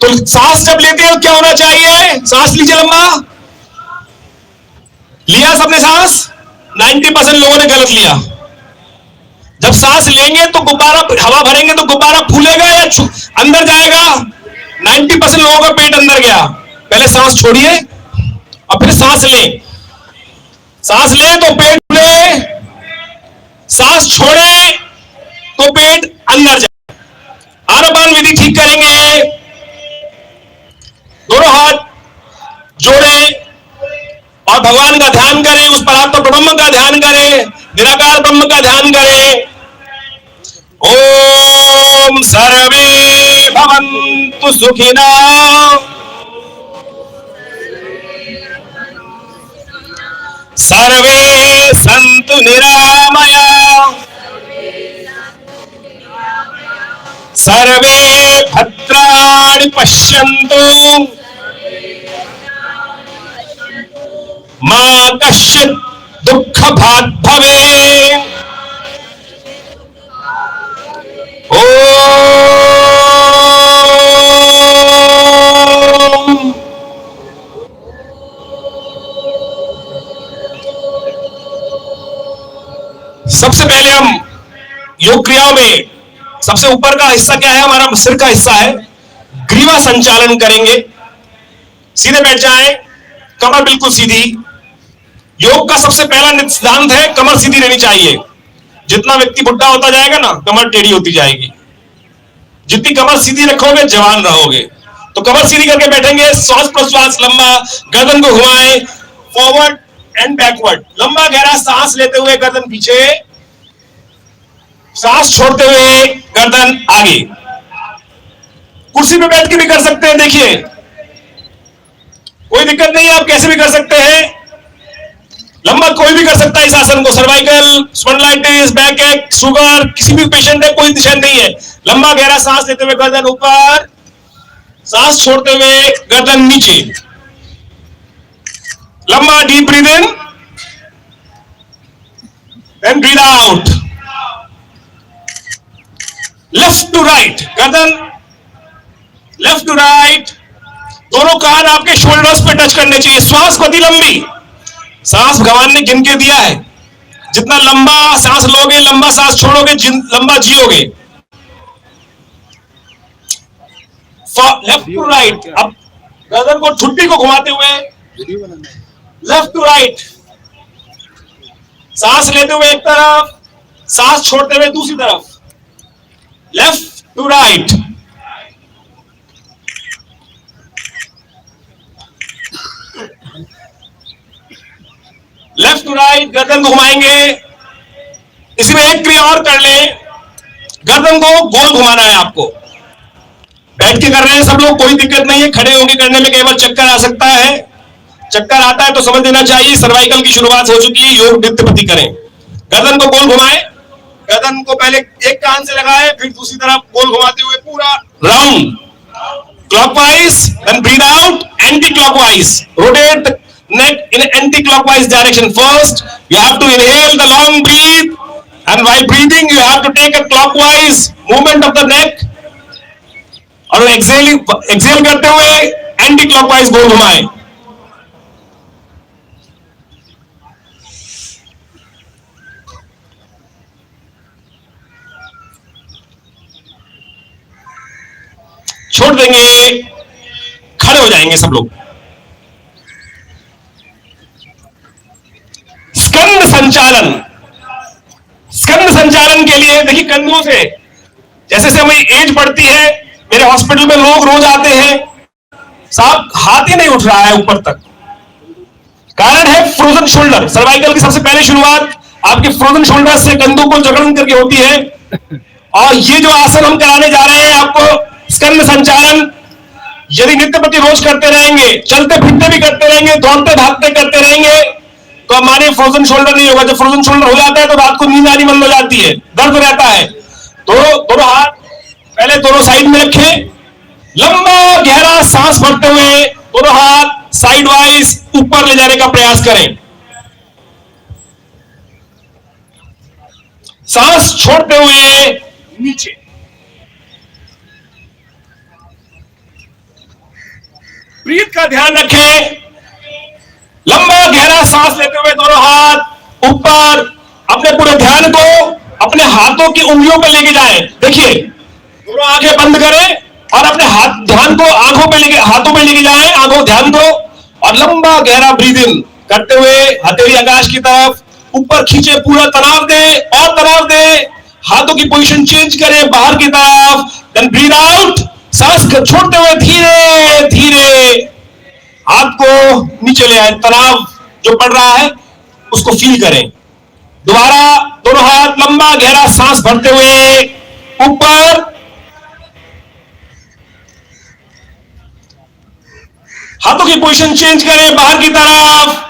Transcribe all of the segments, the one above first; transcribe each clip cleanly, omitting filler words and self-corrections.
तो सांस जब लेते हैं क्या होना चाहिए? सांस लीजिए लंबा। लिया सबने सांस? 90% लोगों ने गलत लिया। जब सांस लेंगे तो गुब्बारा, हवा भरेंगे तो गुब्बारा फूलेगा या अंदर जाएगा? 90% लोगों का पेट अंदर गया। पहले सांस छोड़िए और फिर सांस लें। सांस लें तो पेट फूले, सांस छोड़े तो पेट अंदर जाए। आनापान विधि ठीक करेंगे। दोनों हाथ जोड़ें और भगवान का ध्यान करें, उस परात्पर ब्रह्म का ध्यान करें, निराकार ब्रह्म का ध्यान करें। ओम सर्वे भवन्तु सुखिनः, सर्वे सन्तु निरामया, सर्वे भद्राणि पश्यन्तु, मा कश्चित् दुःखभाग् भवेत्। ओम। सबसे पहले हम योग क्रियाओं में सबसे ऊपर का हिस्सा क्या है? हमारा सिर का हिस्सा है। ग्रीवा संचालन करेंगे। सीधे बैठ जाएं, कमर बिल्कुल सीधी। योग का सबसे पहला सिद्धांत है कमर सीधी रहनी चाहिए। जितना व्यक्ति बुढ़ा होता जाएगा ना, कमर टेढ़ी होती जाएगी। जितनी कमर सीधी रखोगे जवान रहोगे। तो कमर सीधी करके बैठेंगे। श्वास प्रश्वास लंबा, गर्दन को घुमाएं फॉरवर्ड एंड बैकवर्ड। लंबा गहरा सांस लेते हुए गर्दन पीछे, सांस छोड़ते हुए गर्दन आगे। कुर्सी पे बैठ के भी कर सकते हैं, देखिए कोई दिक्कत नहीं है, आप कैसे भी कर सकते हैं। लंबा कोई भी कर सकता है इस आसन को। सर्वाइकल, स्पॉन्डिलाइटिस, बैक एक, शुगर, किसी भी पेशेंट है, कोई निशान नहीं है। लंबा गहरा सांस लेते हुए गर्दन ऊपर, सांस छोड़ते हुए गर्दन नीचे। लंबा deep breath in then breathe out. Left to right, गर्दन लेफ्ट टू राइट। दोनों कान आपके शोल्डर्स पे टच करने चाहिए। श्वास गति लंबी। सांस भगवान ने गिन के दिया है। जितना लंबा सांस लोगे, लंबा सांस छोड़ोगे, लंबा जियोगे। Left to right. अब गर्दन को, ठुड्डी को घुमाते हुए लेफ्ट टू राइट। सांस लेते हुए एक तरफ, सांस छोड़ते हुए दूसरी तरफ। Left to right. Left to right. गर्दन को घुमाएंगे। इसी में एक क्रिया और कर लें। गर्दन को गोल घुमाना है आपको। बैठ के कर रहे हैं सब लोग, कोई दिक्कत नहीं है। खड़े होकर करने में केवल चक्कर आ सकता है। चक्कर आता है तो समझ लेना चाहिए सर्वाइकल की शुरुआत हो चुकी है। योग नित्यपति करें। गर्दन को गोल घुमाएं। गर्दन को पहले एक कान से लगाएं, फिर दूसरी तरफ गोल घुमाते हुए पूरा round, clockwise, then breathe out anticlockwise. Rotate neck in anti-clockwise direction. First, you have to inhale the long breath, and while breathing, you have to take a clockwise movement of the neck. और exhale करते हुए anti-clockwise गोल घुमाएं। छोड़ देंगे, खड़े हो जाएंगे सब लोग। स्कंद संचालन। स्कंद संचालन के लिए देखिए, कंधों से जैसे जैसे हमें एज बढ़ती है, मेरे हॉस्पिटल में लोग रोज आते हैं, साहब हाथ ही नहीं उठ रहा है ऊपर तक। कारण है फ्रोजन शोल्डर। सर्वाइकल की सबसे पहले शुरुआत आपके फ्रोजन शोल्डर से कंधों को जकड़न करके होती है। और ये जो आसन हम कराने जा रहे हैं आपको, स्कंद संचालन, यदि नित्यपति रोज करते रहेंगे, चलते फिरते भी करते रहेंगे, दौड़ते भागते करते रहेंगे, तो हमारे फ्रोजन शोल्डर नहीं होगा। जब फ्रोजन शोल्डर हो जाता है तो रात को नींद आनी बंद हो जाती है, दर्द रहता है। दोनों हाथ पहले दोनों साइड में रखें। लंबा गहरा सांस भरते हुए दोनों हाथ साइड वाइज ऊपर ले जाने का प्रयास करें। सांस छोड़ते हुए नीचे। ब्रीथ का ध्यान रखें। लंबा गहरा सांस लेते हुए दोनों हाथ ऊपर, अपने पूरे ध्यान को अपने हाथों की उंगलियों पे लेके जाएं। देखिए, दोनों आंखें बंद करें और अपने हाथ ध्यान को हाथों पे लेके जाएं, आंखों ध्यान को, और लंबा गहरा ब्रीद इन करते हुए हथेली आकाश की तरफ ऊपर खींचे, पूरा तनाव दे और तनाव दे। हाथों की पोजीशन चेंज करें बाहर की तरफ, देन ब्रीद आउट। सांस छोड़ते हुए धीरे धीरे हाथ को नीचे ले आए, तनाव जो पड़ रहा है उसको फील करें। दोबारा दोनों हाथ लंबा गहरा सांस भरते हुए ऊपर, हाथों की पोजीशन चेंज करें बाहर की तरफ,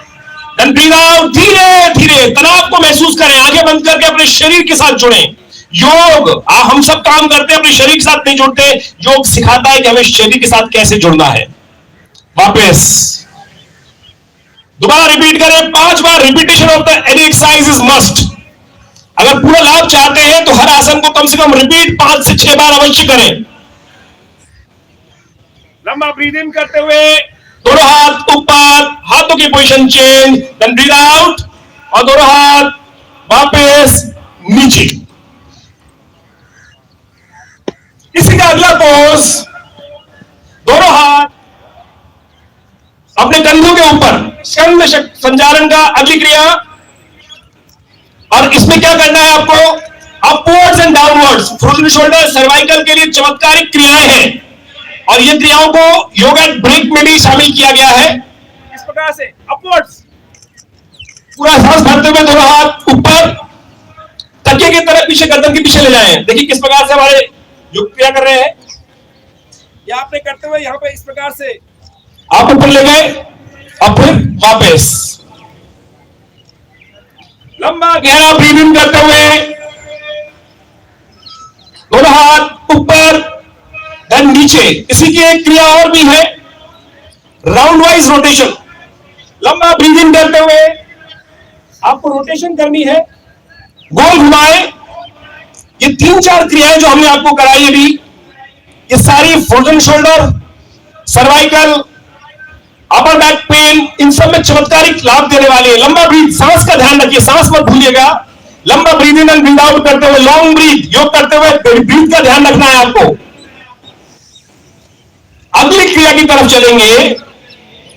देन ब्रीद आउट। धीरे धीरे तनाव को महसूस करें, आंखें बंद करके अपने शरीर के साथ जुड़ें। योग हम सब काम करते हैं, अपने शरीर के साथ नहीं जुड़ते। योग सिखाता है कि हमें शरीर के साथ कैसे जुड़ना है। वापस दोबारा रिपीट करें 5 बार। Repetition of the any exercise is must. अगर पूरा लाभ चाहते हैं तो हर आसन को कम से कम रिपीट 5 से 6 बार अवश्य करें। लंबा ब्रीद इन करते हुए दोनों हाथ ऊपर, हाथों की position change, then breathe out और दोनों हाथ वापस नीचे। इसी का अगला पोज, दोनों हाथ अपने कंधों के ऊपर, स्कंद संचालन का अगली क्रिया। और इसमें क्या करना है आपको, upwards and downwards, frozen shoulder cervical के लिए चमत्कारिक क्रियाएं हैं और ये क्रियाओं को योगा ब्रेक में भी शामिल किया गया है। इस प्रकार से अपवर्ड्स, पूरा सांस भरते हुए दोनों हाथ ऊपर, तकिए की तरफ पीछे, गर्दन के पीछे ले जाएं। देखिए किस प्रकार से हमारे जो क्रिया कर रहे हैं, यहां पे करते हुए यहां पे इस प्रकार से आप ऊपर ले गए और फिर वापस लंबा गहरा ब्रीद इन करते हुए दोनों हाथ ऊपर, देन नीचे। इसी की एक क्रिया और भी है, राउंड वाइज रोटेशन। लंबा ब्रीद इन करते हुए आपको रोटेशन करनी है, गोल घुमाए। ये 3-4 क्रियाएं जो हमने आपको कराई अभी, ये सारी frozen shoulder, cervical, upper back pain, इन सब में चमत्कारिक लाभ देने वाली है। लंबा ब्रीद, सांस का ध्यान रखिए, सांस मत भूलिएगा। लंबा breathe in and breathe out करते हुए, लॉन्ग ब्रीद, योग करते हुए ब्रीद का ध्यान रखना है आपको। अगली क्रिया की तरफ चलेंगे,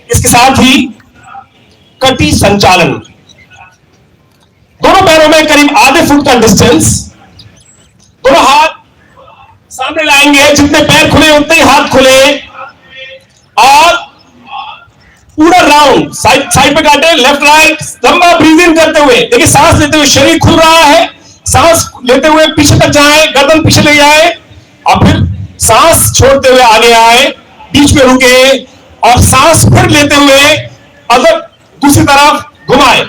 इसके साथ ही कटी संचालन। दोनों पैरों में करीब आधे फुट का डिस्टेंस, दोनों हाथ सामने लाएंगे, जितने पैर खुले उतने ही हाथ खुले, और पूरा राउंड साइड पे काटे, लेफ्ट राइट। लंबा ब्रीद इन करते हुए, देखिए सांस लेते हुए शरीर खुल रहा है, सांस लेते हुए पीछे तक जाए, गर्दन पीछे ले जाए, और फिर सांस छोड़ते हुए आगे आए, बीच में रुके, और सांस फिर लेते हुए अगर दूसरी तरफ घुमाए।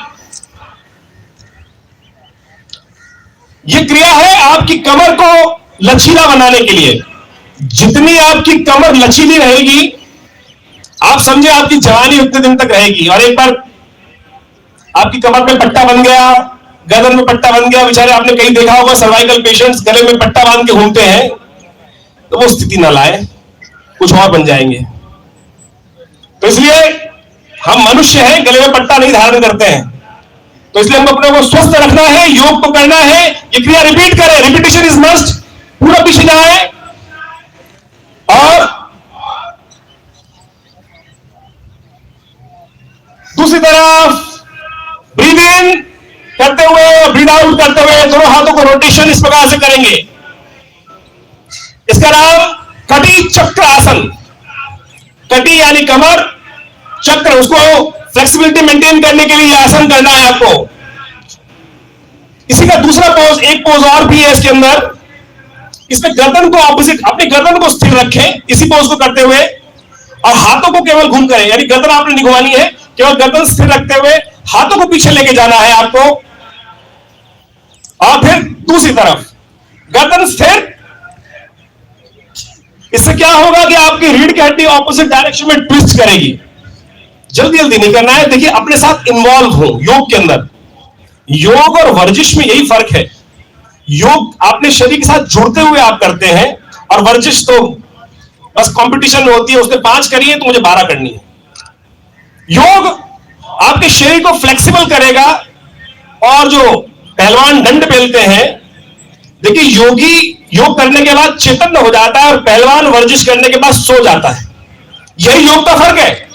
यह क्रिया है आपकी कमर को लचीला बनाने के लिए। जितनी आपकी कमर लचीली रहेगी, आप समझे आपकी जवानी उतने दिन तक रहेगी। और एक बार आपकी कमर में पट्टा बन गया, गर्दन में पट्टा बन गया, बेचारे आपने कहीं देखा होगा सर्वाइकल पेशेंट्स गले में पट्टा बांध के घूमते हैं, तो वो स्थिति ना लाए, कुछ और बन जाएंगे। तो इसलिए हम मनुष्य हैं, गले में पट्टा नहीं धारण करते हैं। तो इसलिए हम अपने को स्वस्थ रखना है, योग को करना है। ये क्रिया रिपीट करें, रिपीटेशन इज मस्ट। पूरा पीछे जाए और दूसरी तरफ ब्रीद इन करते हुए, ब्रीद आउट करते हुए दोनों हाथों को रोटेशन इस प्रकार से करेंगे। इसका नाम कटी चक्र आसन। कटी यानी कमर, चक्र उसको फ्लेक्सिबिलिटी मेंटेन करने के लिए आसन करना है आपको। इसी का दूसरा पोज, एक पोज और भी है इसके अंदर। इसमें गर्दन को ऑपोजिट, अपनी गर्दन को स्थिर रखें इसी पोज को करते हुए, और हाथों को केवल घूम करें, यानी गर्दन आपने नहीं घुमानी है, केवल गर्दन स्थिर रखते हुए हाथों को पीछे लेके जाना है आपको। और फिर दूसरी तरफ गर्दन स्थिर। इससे क्या होगा कि आपकी रीढ़ की हड्डी ऑपोजिट डायरेक्शन में ट्विस्ट करेगी। जल्दी जल्दी नहीं करना है, देखिए अपने साथ इन्वॉल्व हो योग के अंदर। योग और वर्जिश में यही फर्क है। योग अपने शरीर के साथ जुड़ते हुए आप करते हैं, और वर्जिश तो बस कंपटीशन होती है, उसने 5 करी है तो मुझे 12 करनी है। योग आपके शरीर को फ्लेक्सिबल करेगा। और जो पहलवान दंड पेलते हैं, देखिए योगी योग करने के बाद चेतन हो जाता है और पहलवान वर्जिश करने के बाद सो जाता है। यही योग का फर्क है।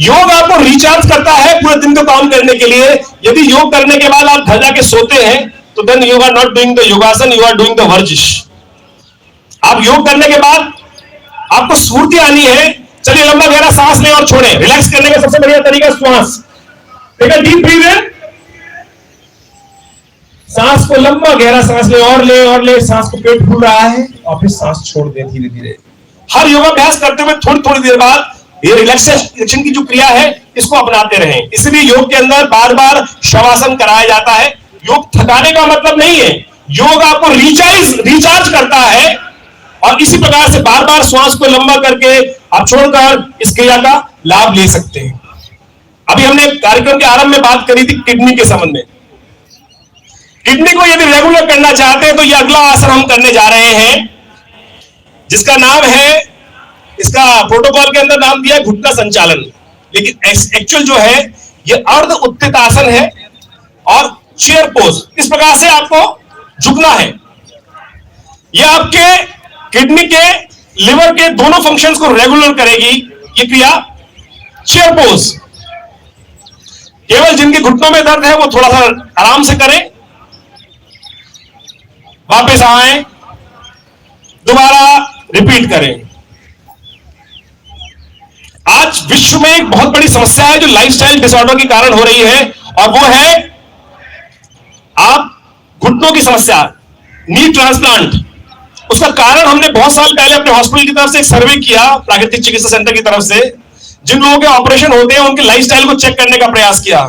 योग आपको रिचार्ज करता है पूरे दिन को काम करने के लिए। यदि योग करने के बाद आप घर जाके सोते हैं तो then you are not doing the yogasana, you are doing the varzish. आप योग करने के बाद आपको स्फूर्ति आनी है। चलिए लंबा गहरा सांस लें और छोड़ें। रिलैक्स करने का सबसे बढ़िया तरीका श्वास। टेक अ डीप ब्रीथ इन, सांस को लंबा गहरा सांस ले और ले। सांस को पेट फूल रहा है और फिर सांस छोड़ दें धीरे धीरे। हर योगाभ्यास करते हुए थोड़ी थोड़ी देर बाद ये रिलैक्सेशन की जो क्रिया है इसको अपनाते रहें। इसलिए योग के अंदर बार बार शवासन कराया जाता है। योग थकाने का मतलब नहीं है, योग आपको रिचार्ज करता है। और इसी प्रकार से बार बार श्वास को लंबा करके आप छोड़कर इस क्रिया का लाभ ले सकते हैं। अभी हमने कार्यक्रम के आरंभ में बात करी थी किडनी के संबंध में। किडनी को यदि रेगुलर करना चाहते हैं तो यह अगला आसन हम करने जा रहे हैं, जिसका नाम है, इसका प्रोटोकॉल के अंदर नाम दिया है घुटना संचालन, लेकिन एक्चुअल जो है यह अर्ध उत्थित आसन है और चेयर पोज। इस प्रकार से आपको झुकना है। यह आपके किडनी के, लिवर के दोनों फंक्शंस को रेगुलर करेगी ये क्रिया चेयर पोज। केवल जिनके घुटनों में दर्द है वो थोड़ा सा आराम से करें। वापस आए, दोबारा रिपीट करें। आज विश्व में एक बहुत बड़ी समस्या है जो लाइफस्टाइल डिसऑर्डर के कारण हो रही है, और वो है आप घुटनों की समस्या, नी ट्रांसप्लांट। उसका कारण हमने बहुत साल पहले अपने हॉस्पिटल की तरफ से एक सर्वे किया, प्राकृतिक चिकित्सा सेंटर की तरफ से। जिन लोगों के ऑपरेशन होते हैं उनके लाइफस्टाइल को चेक करने का प्रयास किया।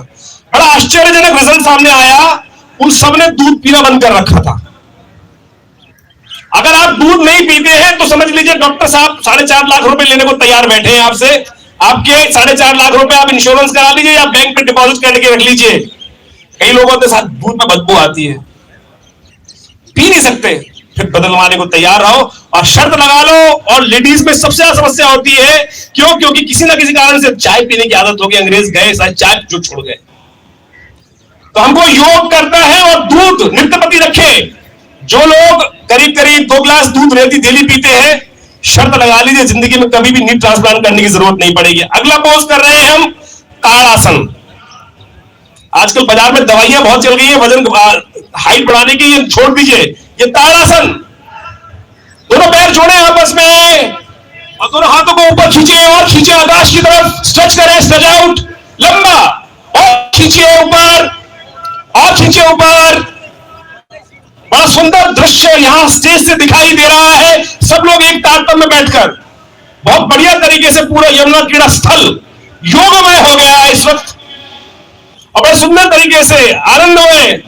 बड़ा आश्चर्यजनक रिजल्ट सामने आया, उन सबने दूध पीना बंद कर रखा था। अगर आप दूध नहीं पीते हैं तो समझ लीजिए डॉक्टर साहब 4.5 लाख रुपए लेने को तैयार बैठे हैं आपसे। आपके 4.5 लाख रुपए आप इंश्योरेंस करा लीजिए या बैंक में डिपॉजिट करके रख लीजिए। कई लोगों के साथ दूध में बदबू आती है, पी नहीं सकते, फिर बदलवाने को तैयार रहो और शर्त लगा लो। और लेडीज में सबसे ज्यादा समस्या होती है, क्यों? क्योंकि किसी ना किसी कारण से चाय पीने की आदत हो गई, अंग्रेज गए शायद चाय जो छोड़ गए। तो हमको योग करना है और दूध नित्यपति रखे। जो लोग करीब करीब 2 गिलास दूध डेली पीते हैं, शर्त लगा लीजिए जिंदगी में कभी भी नी ट्रांसप्लांट करने की जरूरत नहीं पड़ेगी। अगला पोज कर रहे हैं हम ताड़ासन। आजकल बाजार में दवाइयां बहुत चल गई है वजन हाइट बढ़ाने की, ये छोड़ दीजिए। ये ताड़ासन, दोनों पैर जोड़े आपस में और दोनों हाथों को ऊपर खींचे और खींचे आकाश की तरफ, स्ट्रेच करें, स्ट्रेच आउट, लंबा, और खींचिए ऊपर और खींचिए ऊपर। बड़ा सुंदर दृश्य यहां स्टेज से दिखाई दे रहा है। सब लोग एक तारतम्य में बैठकर बहुत बढ़िया तरीके से पूरा यमुना क्रीड़ा स्थल योगमय हो गया है इस वक्त, और बड़े सुंदर तरीके से आनंदमय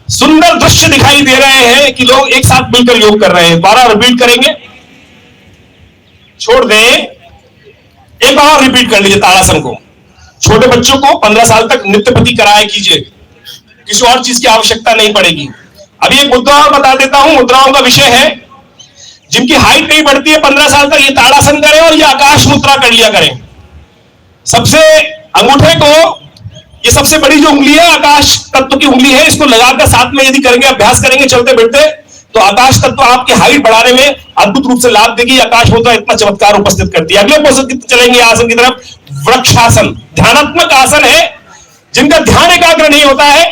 सुंदर दृश्य दिखाई दे रहे हैं कि लोग एक साथ मिलकर योग कर रहे हैं। दोबारा रिपीट करेंगे, छोड़ दें, एक बार रिपीट कर लीजिए ताड़ासन को। छोटे बच्चों को 15 साल तक नित्यपति कराया कीजिए, किसी और चीज की आवश्यकता नहीं पड़ेगी। अभी एक मुद्दा और बता देता हूं, मुद्राओं का विषय है। जिनकी हाइट नहीं बढ़ती है 15 साल तक, ये ताड़ासन करें और ये आकाश मुद्रा कर लिया करें। सबसे अंगूठे को, ये सबसे बड़ी जो उंगली है आकाश तत्व की उंगली है, इसको लगाकर साथ में यदि करेंगे, अभ्यास करेंगे चलते फिरते, तो आकाश तत्व आपकी हाइट बढ़ाने में अद्भुत रूप से लाभ देगी। आकाश मुद्रा इतना चमत्कार उपस्थित करती है। अगले पोज चलेंगे आसन की तरफ, वृक्षासन। ध्यानात्मक आसन है। जिनका ध्यान एकाग्र नहीं होता है,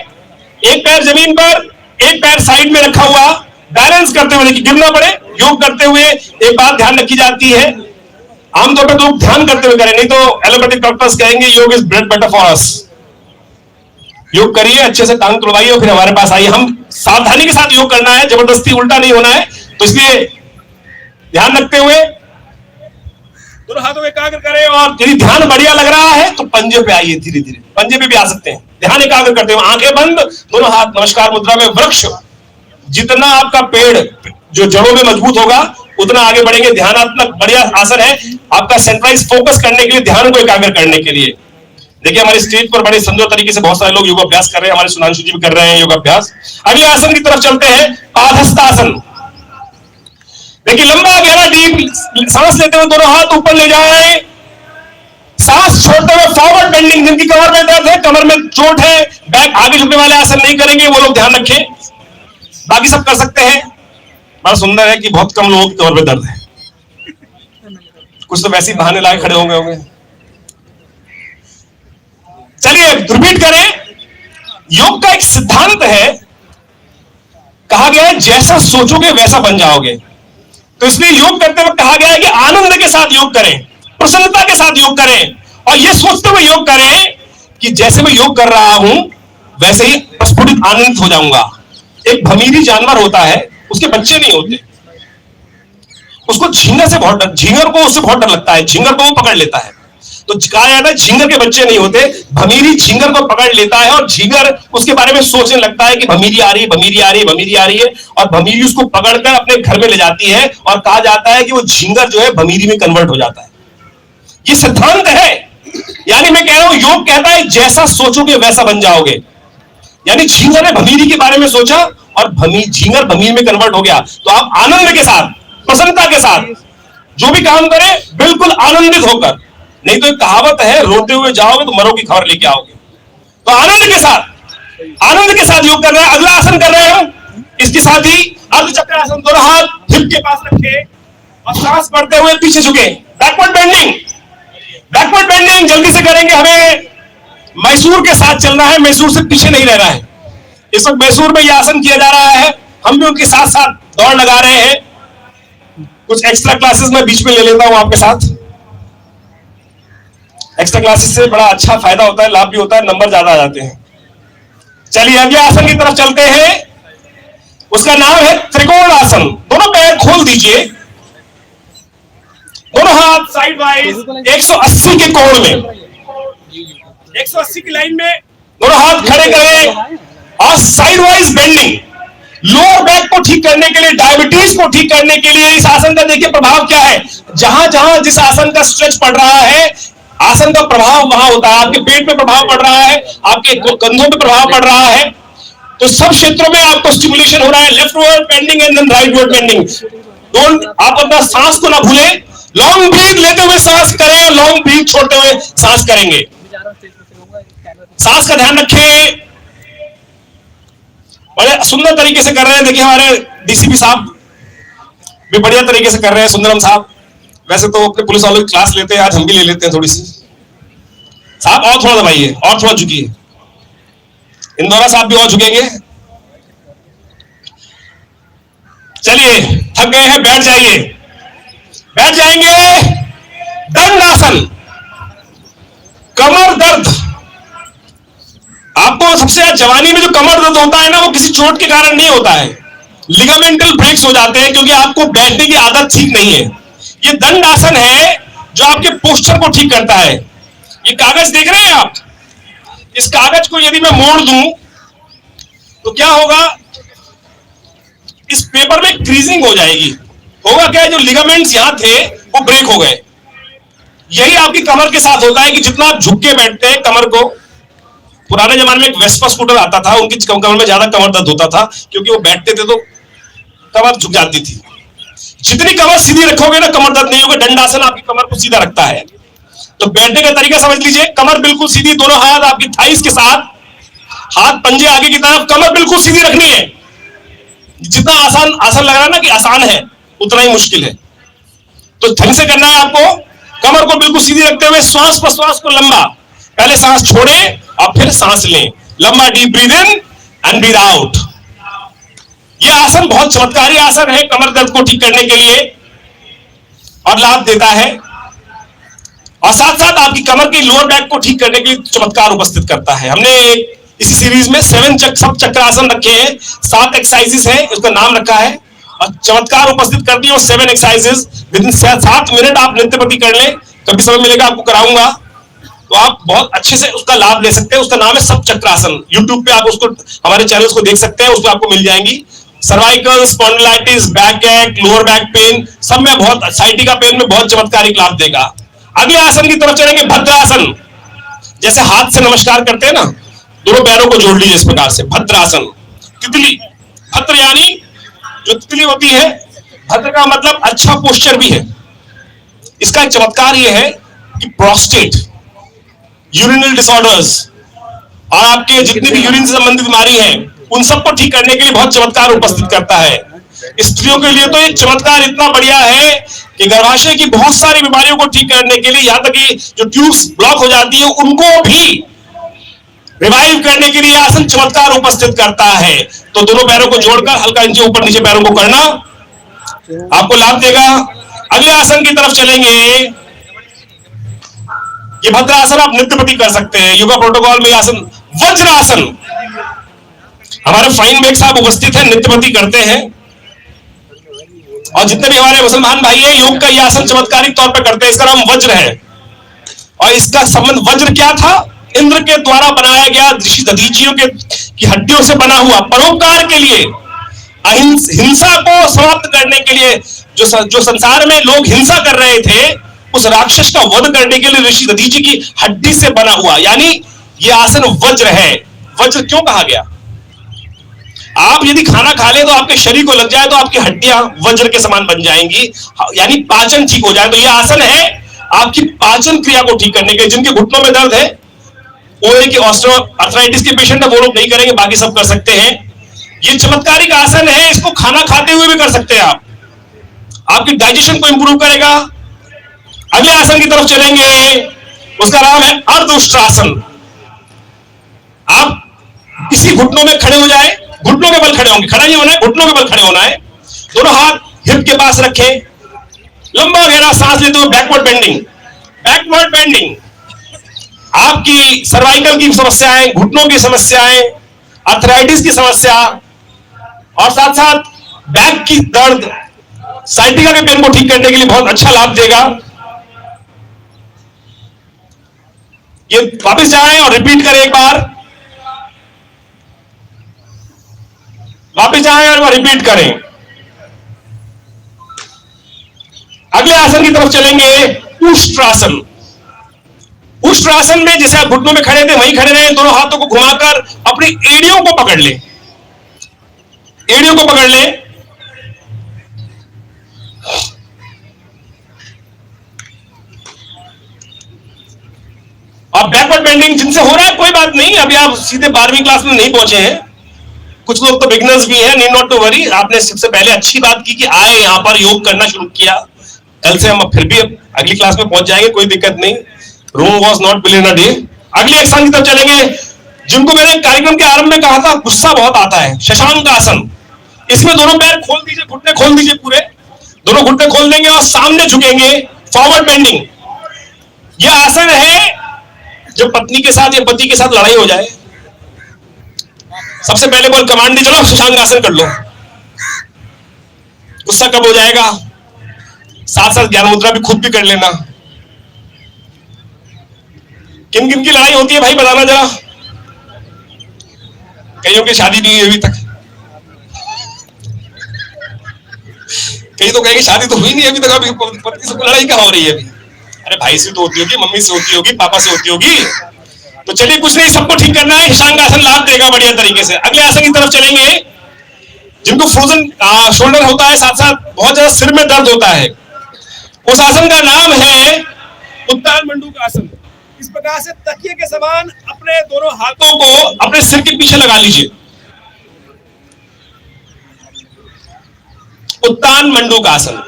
एक पैर जमीन पर, एक पैर साइड में रखा हुआ, बैलेंस करते हुए, गिर ना पड़े। योग करते हुए एक बात ध्यान रखी जाती है, आमतौर पर लोग ध्यान करते हुए करें, नहीं तो एलोपैथिक डॉक्टर्स कहेंगे योग is bread butter for us. योग करिए, अच्छे से टांग तुड़वाइए और फिर हमारे पास आइए। हम सावधानी के साथ योग करना है, जबरदस्ती उल्टा नहीं होना है, तो इसलिए ध्यान रखते हुए दोनों हाथों में एकाग्र करें। और यदि ध्यान बढ़िया लग रहा है तो पंजे पे आइए, धीरे धीरे पंजे पे भी आ सकते हैं। ध्यान एकाग्र करते हुए आंखें बंद, दोनों हाथ नमस्कार मुद्रा में। वृक्ष, जितना आपका पेड़ जो जड़ों में मजबूत होगा उतना आगे बढ़ेंगे। ध्यानात्मक बढ़िया आसन है आपका सेंट्रलाइज फोकस करने के लिए, ध्यान को एकाग्र करने के लिए। देखिए हमारे स्टेज पर बड़े सुंदर तरीके से बहुत सारे लोग योगाभ्यास कर रहे हैं। हमारे सुधांशु जी भी कर रहे हैं योगाभ्यास। अगले आसन की तरफ चलते हैं, पादहस्तासन। देखिए, लंबा गहरा डीप सांस लेते हुए दोनों हाथ ऊपर ले जाएं, सांस छोड़ते हुए फॉरवर्ड बेंडिंग। जिनकी कमर में दर्द है, कमर में चोट है, बैक आगे झुकने वाले आसन नहीं करेंगे, वो लोग ध्यान रखें। बाकी सब कर सकते हैं। बड़ा सुंदर है कि बहुत कम लोगों की कमर में दर्द है, कुछ तो वैसे ही बहाने लाए खड़े होंगे। चलिए रिपीट करें। योग का एक सिद्धांत है, कहा गया है जैसा सोचोगे वैसा बन जाओगे। तो इसलिए योग करते वक्त कहा गया है कि आनंद के साथ योग करें, प्रसन्नता के साथ योग करें, और यह सोचते हुए योग करें कि जैसे मैं योग कर रहा हूं वैसे ही प्रस्फुटित आनंदित हो जाऊंगा। एक भमीरी जानवर होता है, उसके बच्चे नहीं होते, उसको झींगर से बहुत डर, झींगर को उससे बहुत डर लगता है, झींगर को वो पकड़ लेता है। तो कहा जाता है झींगर के बच्चे नहीं होते, भमीरी झींगर को पकड़ लेता है और झींगर उसके बारे में सोचने लगता है कि भमीरी आ रही है, भमीरी आ रही है, भमीरी आ रही है, और भमीरी उसको पकड़कर अपने घर में ले जाती है, और कहा जाता है कि वो झींगर जो है भमीरी में कन्वर्ट हो जाता है। ये सिद्धांत है। यानी मैं कह रहा हूं, योग कहता है जैसा सोचोगे वैसा बन जाओगे। यानी झींगर ने भमीरी के बारे में सोचा और झींगर भमीरी में कन्वर्ट हो गया। तो आप आनंद के साथ, प्रसन्नता के साथ जो भी काम करें, बिल्कुल आनंदित होकर। नहीं तो एक कहावत है, रोते हुए जाओगे तो मरो की खबर लेके आओगे। तो आनंद के साथ योग कर रहे हैं। अगला आसन कर रहे हैं, इसके साथ ही अर्धचक्र आसन। दोनों हाथ हिप के पास रखे और सांस पड़ते हुए पीछे झुके। बैकवर्ड बेंडिंग जल्दी से करेंगे। हमें मैसूर के साथ चलना है, मैसूर से पीछे नहीं रहना है। इस वक्त मैसूर में यह आसन किया जा रहा है, हम भी उनके साथ साथ दौड़ लगा रहे हैं। कुछ एक्स्ट्रा क्लासेस मैं बीच में ले लेता हूं आपके साथ। एक्स्ट्रा क्लासेस से बड़ा अच्छा फायदा होता है, लाभ भी होता है, नंबर ज्यादा आ जाते हैं। चलिए अगले आसन की तरफ चलते हैं। उसका नाम है त्रिकोण आसन। दोनों पैर खोल दीजिए, दोनों हाथ साइड वाइज 180 के कोण में, 180 की लाइन में दोनों हाथ खड़े करें और side wise bending. Lower back को ठीक करने के लिए, डायबिटीज को ठीक करने के लिए इस आसन का देखिए प्रभाव क्या है। जहां जहां जिस आसन का स्ट्रेच पड़ रहा है, आसन का प्रभाव वहां होता है। आपके पेट पे प्रभाव पड़ रहा है, आपके कंधों पे प्रभाव पड़ रहा है, तो सब क्षेत्रों में आपको स्टिमुलेशन हो रहा है। Leftward bending and then rightward bending. Don't, आप अपना सांस को ना भूलें। लॉन्ग ब्रीथ लेते हुए सांस करें और लॉन्ग ब्रीथ छोड़ते हुए सांस करेंगे। सांस का ध्यान रखें। बड़े सुंदर तरीके से कर रहे हैं। देखिए हमारे डीसीपी साहब भी बढ़िया तरीके से कर रहे हैं, सुंदरम साहब। वैसे तो अपने पुलिस वालों की क्लास लेते हैं, आज हम भी ले लेते हैं थोड़ी सी। साहब और थोड़ा दबाइए, और थोड़ा झुकिए। इंदौरा साहब भी और झुकेंगे। चलिए थक गए हैं, बैठ जाइए, बैठ जाएंगे। दंड आसन। कमर दर्द, आपको सबसे ज्यादा जवानी में जो कमर दर्द होता है ना, वो किसी चोट के कारण नहीं होता है, लिगामेंटल ब्रेक्स हो जाते हैं, क्योंकि आपको बैठने की आदत ठीक नहीं है। ये दंड आसन है जो आपके पोस्चर को ठीक करता है। ये कागज देख रहे हैं आप, इस कागज को यदि मैं मोड़ दूं तो क्या होगा, इस पेपर में क्रीजिंग हो जाएगी। होगा क्या, जो लिगामेंट्स यहां थे वो ब्रेक हो गए। यही आपकी कमर के साथ होता है कि जितना आप झुक के बैठते हैं कमर को, पुराने जमाने में एक वेस्पा स्कूटर आता था, उनकी कमर में ज्यादा कमर दर्द होता था, क्योंकि वो बैठते थे तो कमर झुक जाती थी। जितनी कमर सीधी रखोगे ना, कमर दर्द नहीं होगा। दंडासन आपकी कमर को सीधा रखता है। तो बैठने का तरीका समझ लीजिए। कमर बिल्कुल सीधी, दोनों हाथ आपकी थाइस के साथ, हाथ पंजे आगे की तरफ, कमर बिल्कुल सीधी रखनी है। जितना आसान आसन लग रहा है ना कि आसान है, उतना ही मुश्किल है। तो ढंग से करना है आपको। कमर को बिल्कुल सीधी रखते हुए श्वास प्रश्वास को लंबा, पहले सांस छोड़ें और फिर सांस लें लंबा। Deep breath in and breathe out. यह आसन बहुत चमत्कारी आसन है कमर दर्द को ठीक करने के लिए, और लाभ देता है, और साथ साथ आपकी कमर की लोअर बैक को ठीक करने के लिए चमत्कार उपस्थित करता है। हमने इसी सीरीज में 7 सब चक्रासन रखे हैं, 7 एक्सरसाइजेस हैं, उसका नाम रखा है, और चमत्कार उपस्थित करती है। 7 एक्सरसाइजेस विद इन 7 मिनट आप नृत्यपति कर लें। कभी समय मिलेगा आपको कराऊंगा, तो आप बहुत अच्छे से उसका लाभ ले सकते हैं। उसका नाम है सब चक्रासन। यूट्यूब पे आप उसको, हमारे चैनल्स को देख सकते हैं, उसमें आपको मिल जाएंगी। सर्वाइकल, स्पॉन्डिलाइटिस, बैक एक, लोअर बैक पेन, सब में बहुत, साइटिका पेन में बहुत चमत्कारिक लाभ देगा। अगले आसन की तरफ चलेंगे, भद्रासन। जैसे हाथ से नमस्कार करते हैं ना, दोनों पैरों को जोड़ लीजिए इस प्रकार से, भद्रासन। तितली, भद्र यानी जो तितली होती है, भद्र का मतलब अच्छा पोस्चर भी है। इसका एक चमत्कार यह है कि प्रोस्टेट, यूरिनल डिसऑर्डर्स और आपके जितनी भी यूरिन से संबंधित बीमारी है उन सबको ठीक करने के लिए बहुत चमत्कार उपस्थित करता है। स्त्रियों के लिए तो ये चमत्कार इतना बढ़िया है कि गर्भाशय की बहुत सारी बीमारियों को ठीक करने के लिए, यहां तक कि जो ट्यूब्स ब्लॉक हो जाती है उनको भी रिवाइव करने के लिए आसन चमत्कार उपस्थित करता है। तो दोनों पैरों को जोड़कर हल्का नीचे ऊपर नीचे पैरों को करना आपको लाभ देगा। अगले आसन की तरफ चलेंगे। ये भद्रासन आप नित्यपति कर सकते हैं। योगा प्रोटोकॉल में आसन वज्रासन, हमारे फाइन बेग साहब उपस्थित है, नित्यपति करते हैं। और जितने भी हमारे मुसलमान भाई हैं योग का यह आसन चमत्कारिक तौर पर करते हैं। इसका नाम वज्र है और इसका संबंध, वज्र क्या था? इंद्र के द्वारा बनाया गया, ऋषि दधीचियों के की हड्डियों से बना हुआ, परोपकार के लिए, हिंसा को समाप्त करने के लिए, जो संसार में लोग हिंसा कर रहे थे उस राक्षस का वध करने के लिए ऋषि दधीचि की हड्डी से बना हुआ, यानी यह आसन वज्र है। वज्र क्यों कहा गया? आप यदि खाना खा ले तो आपके शरीर को लग जाए तो आपकी हड्डियां वज्र के समान बन जाएंगी, यानी पाचन ठीक हो जाए। तो यह आसन है आपकी पाचन क्रिया को ठीक करने के। जिनके घुटनों में दर्द है, ओए के ऑस्टियोआर्थराइटिस के पेशेंट है, वो लोग नहीं करेंगे, बाकी सब कर सकते हैं। ये चमत्कारिक आसन है, इसको खाना खाते हुए भी कर सकते हैं आप। आपकी डाइजेशन को इंप्रूव करेगा। अगले आसन की तरफ चलेंगे, उसका नाम है अर्धउष्ट्रासन। आप इसी घुटनों में खड़े हो जाए, घुटनों के बल खड़े होंगे, खड़ा नहीं होना है, घुटनों के बल खड़े होना है। दोनों हाथ हिप के पास रखें, लंबा गहरा सांस लेते हुए बैकवर्ड बेंडिंग। बैकवर्ड बेंडिंग आपकी सर्वाइकल की समस्याएं, घुटनों की समस्याएं, आर्थराइटिस की समस्या और साथ साथ बैक की दर्द, साइटिका के पेन को ठीक करने के लिए बहुत अच्छा लाभ देगा। ये वापस जाएं और रिपीट करें एक बार, वापस जाएं और रिपीट करें। अगले आसन की तरफ चलेंगे, उष्ट्रासन। उष्ट्रासन में जैसे आप घुटनों में खड़े थे वहीं खड़े रहे, दोनों हाथों को घुमाकर अपनी एड़ियों को पकड़ ले, एड़ियों को पकड़ ले। और बैकवर्ड बेंडिंग जिनसे हो रहा है कोई बात नहीं, अभी आप सीधे 12वीं क्लास में नहीं पहुंचे हैं, कुछ लोग तो बिगिनर्स भी हैं, नीड नॉट टू वरी। आपने सबसे पहले अच्छी बात की कि आए यहां पर योग करना शुरू किया। कल से हम फिर भी अगली क्लास में पहुंच जाएंगे, कोई दिक्कत नहीं। Rome was not built in a day. अगले एक आसन की तरफ चलेंगे, जिनको मैंने कार्यक्रम के आरंभ में कहा था गुस्सा बहुत आता है, शशांक आसन। इसमें दोनों पैर खोल दीजिए, घुटने खोल दीजिए, पूरे दोनों घुटने खोल देंगे और सामने झुकेंगे, फॉरवर्ड बेंडिंग। यह आसन है जब पत्नी के साथ या पति के साथ लड़ाई हो जाए, सबसे पहले बोल कमांड दी, चलो शशांक आसन कर लो। गुस्सा कब हो जाएगा? साथ साथ ज्ञान मुद्रा भी खुद भी कर लेना। किन किन की लड़ाई होती है भाई बताना जरा। कईयों की शादी नहीं हुई अभी तक, कई तो कहेंगे शादी तो हुई नहीं अभी तक, अभी पत्नी से लड़ाई क्या हो रही है अभी? अरे भाई से तो होती होगी, मम्मी से होती होगी, पापा से होती होगी। तो चलिए कुछ नहीं, सबको ठीक करना है। शशांक आसन लाभ देगा बढ़िया तरीके से। अगले आसन की तरफ चलेंगे, जिनको फ्रोजन शोल्डर होता है, साथ साथ बहुत ज्यादा सिर में दर्द होता है, उस आसन का नाम है उत्तान मंडूक आसन। इस प्रकार से तकिए के समान अपने दोनों हाथों को अपने सिर के पीछे लगा लीजिए। उत्तान मंडूक आसन,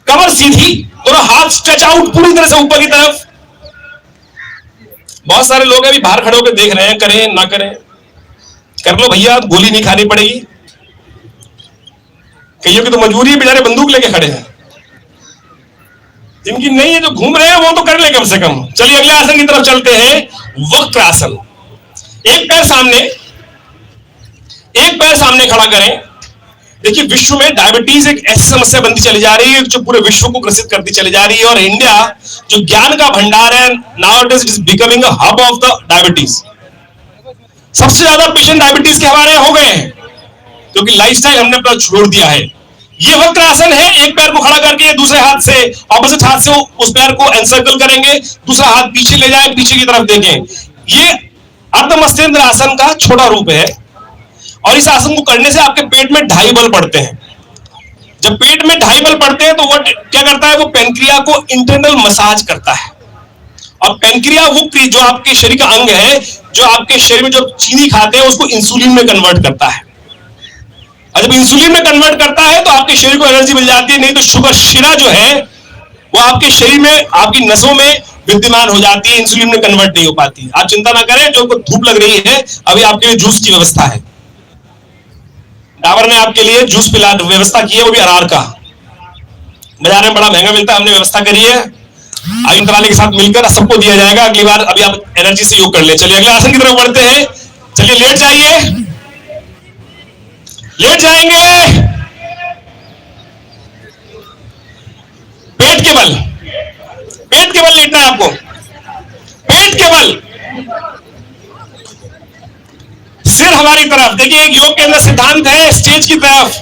कमर सीधी, दोनों हाथ स्ट्रेच आउट पूरी तरह से ऊपर की तरफ। बहुत सारे लोग अभी बाहर खड़े होकर देख रहे हैं, करें ना करें, कर लो भैया, गोली नहीं खानी पड़ेगी। कईयों की तो मजबूरी है, बेचारे बंदूक लेके खड़े हैं। जिनकी नहीं है, जो घूम रहे हैं वो तो कर ले कम से कम। चलिए अगले आसन की तरफ चलते हैं, वक्र आसन। एक पैर सामने खड़ा करें। देखिए विश्व में डायबिटीज एक ऐसी समस्या बनती चली जा रही है जो पूरे विश्व को ग्रसित करती चली जा रही है, और इंडिया जो ज्ञान का भंडार है, nowadays it is becoming a hub of the diabetes. सबसे ज्यादा पेशेंट डायबिटीज के हमारे हो गए हैं क्योंकि लाइफस्टाइल हमने अपना छोड़ दिया है। ये वक्र आसन है, एक पैर को खड़ा करके दूसरे हाथ से, ऑपोजिट हाथ से उस पैर को एनसर्कल करेंगे, दूसरा हाथ पीछे ले जाए, पीछे की तरफ देखें। ये अर्धमस्तेंद्र आसन का छोटा रूप है और इस आसन को करने से आपके पेट में 2.5 बल पड़ते हैं। जब पेट में 2.5 बल पड़ते हैं तो वो क्या करता है, वो पेनक्रिया को इंटरनल मसाज करता है। और पेनक्रिया वो जो आपके शरीर का अंग है, जो आपके शरीर में जो चीनी खाते हैं उसको इंसुलिन में कन्वर्ट करता है। और जब इंसुलिन में कन्वर्ट करता है तो आपके शरीर को एनर्जी मिल जाती है। नहीं तो शुगर शिरा जो है वो आपके शरीर में, आपकी नसों में विद्यमान हो जाती है, इंसुलिन में कन्वर्ट नहीं हो पाती। आप चिंता ना करें, जो धूप लग रही है अभी आपके लिए जूस की व्यवस्था है। डाबर ने आपके लिए जूस पिला व्यवस्था की है, वो भी अनार का। बाजार में बड़ा महंगा मिलता है, हमने व्यवस्था करी है। आयु वाले के साथ मिलकर सबको दिया जाएगा अगली बार। अभी आप एनर्जी से योग कर ले। चलिए अगले आसन की तरफ बढ़ते हैं। चलिए लेट जाइए, लेट जाएंगे। पेट के बल, पेट के बल लेटना है आपको, पेट के बल। सिर हमारी तरफ। देखिए एक योग के अंदर सिद्धांत है, स्टेज की तरफ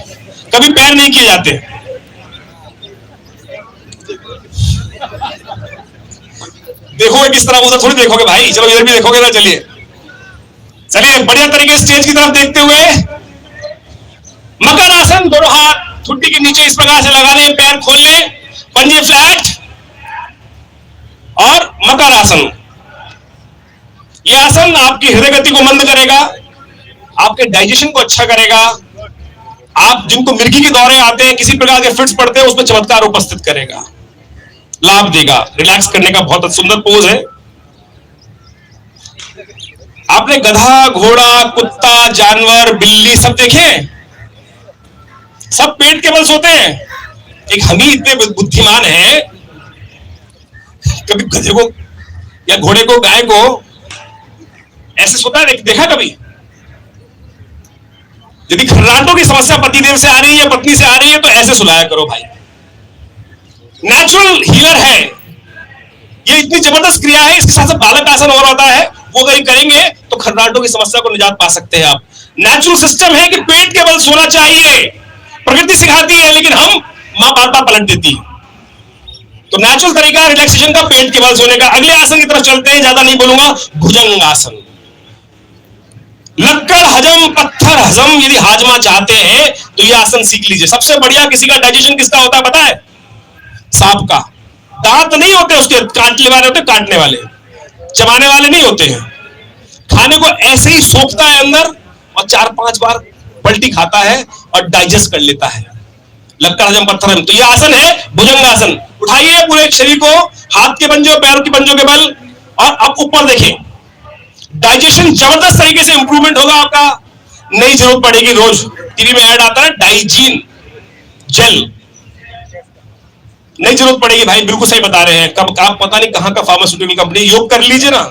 कभी पैर नहीं किए जाते। देखोगे किस तरह, उधर थोड़ी देखोगे भाई, चलो इधर भी देखोगे ना। चलिए चलिए बढ़िया तरीके स्टेज की तरफ देखते हुए मकर आसन। दोनों हाथ ठुड्डी के नीचे इस प्रकार से लगा लें, पैर खोल लें, पंजे फ्लैट और मकर आसन। यह आसन आपकी हृदय गति को मंद करेगा, आपके डाइजेशन को अच्छा करेगा। आप जिनको मिर्गी के दौरे आते हैं, किसी प्रकार के फिट्स पड़ते हैं, उसमें चमत्कार उपस्थित करेगा, लाभ देगा। रिलैक्स करने का बहुत सुंदर पोज है। आपने गधा, घोड़ा, कुत्ता, जानवर, बिल्ली सब देखे, सब पेट के बल सोते हैं। एक हम ही इतने बुद्धिमान हैं, कभी गधे को या घोड़े को, गाय को ऐसे सोता है देखा कभी? यदि खर्राटों की समस्या पतिदेव से आ रही है या पत्नी से आ रही है तो ऐसे सुलाया करो भाई। नेचुरल हीलर है ये, इतनी जबरदस्त क्रिया है। इसके साथ बालक आसन और होता है, वो अगर करेंगे तो खर्राटों की समस्या को निजात पा सकते हैं आप। नेचुरल सिस्टम है कि पेट के बल सोना चाहिए, प्रकृति सिखाती है, लेकिन हम मां बाता पलट देती है। तो नेचुरल तरीका रिलैक्सेशन का पेट के बल सोने का। अगले आसन की तरफ चलते हैं, ज्यादा नहीं बोलूंगा। भुजंग आसन। लक्कड़ हजम, पत्थर हजम, यदि हाजमा चाहते हैं तो यह आसन सीख लीजिए। सबसे बढ़िया किसी का डाइजेशन किसका होता है पता है? सांप का। दांत नहीं होते उसके, काटने वाले होते, काटने वाले, चबाने वाले नहीं होते हैं। खाने को ऐसे ही सोखता है अंदर और 4-5 बार पलटी खाता है और डाइजेस्ट कर लेता है। लक्कड़ हजम, पत्थर हजम। तो यह आसन है भुजंग आसन। उठाइए पूरे शरीर को, हाथ के पंजों, पैरों के पंजों के बल, और अब ऊपर देखें। डाइजेशन जबरदस्त तरीके से इंप्रूवमेंट होगा आपका। नहीं जरूरत पड़ेगी, रोज टीवी में ऐड आता है डाइजीन जेल, नहीं जरूरत पड़ेगी भाई। बिल्कुल सही बता रहे हैं। कब आप पता नहीं कहां का फार्मास्यूटिकल कंपनी। योग कर लीजिए ना,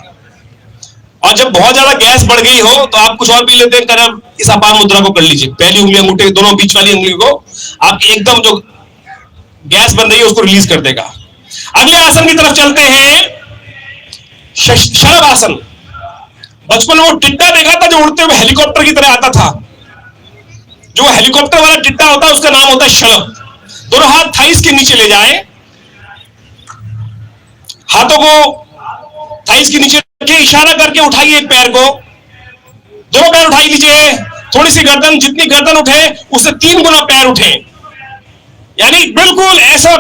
और जब बहुत ज्यादा गैस बढ़ गई हो तो आप कुछ और पी लेते हैं। कर इस अपान मुद्रा को कर लीजिए। पहली उंगली, अंगूठे दोनों बीच वाली उंगली को आपकी एकदम जो गैस बन रही है उसको रिलीज कर देगा। अगले आसन की तरफ चलते हैं, शलभ आसन। बचपन में वो टिड्डा देखा था जो उड़ते हुए हेलीकॉप्टर की तरह आता था, जो हेलीकॉप्टर वाला टिड्डा होता है उसका नाम होता है शलभ। दोनों हाथ थाइस के नीचे ले जाएं, हाथों को थाइस के नीचे रखिए, इशारा करके उठाइए एक पैर को, दोनों पैर उठाई लीजिए। थोड़ी सी गर्दन, जितनी गर्दन उठे उससे 3 गुना पैर उठे, यानी बिल्कुल ऐसा